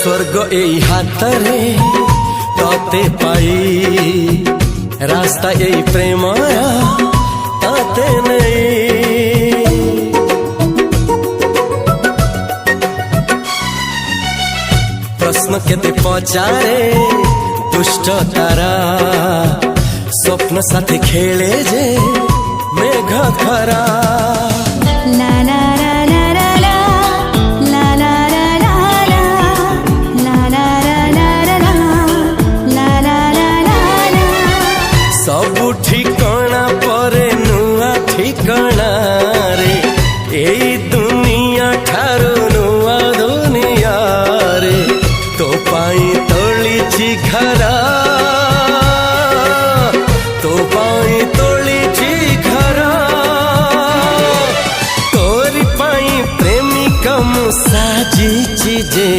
स्वर्ग एई हातरे तते पाई रास्ता एई प्रेमया ताते नहीं। प्रश्न केते पचारे दुष्ट तारा स्वप्न साथी खेले जे मेघ खरा। ला ला ला ला ला ला ला ला ला ला ला ला ला ला ला। सबु ठिकाना परे नुआ ठिकाना रे एई दुनिया ठारू नुआ दुनिया रे। तो पाई तोलिछि घरा तो पाई तोलिछि घरा तोरी पाई प्रेमिका मु साजिछि जे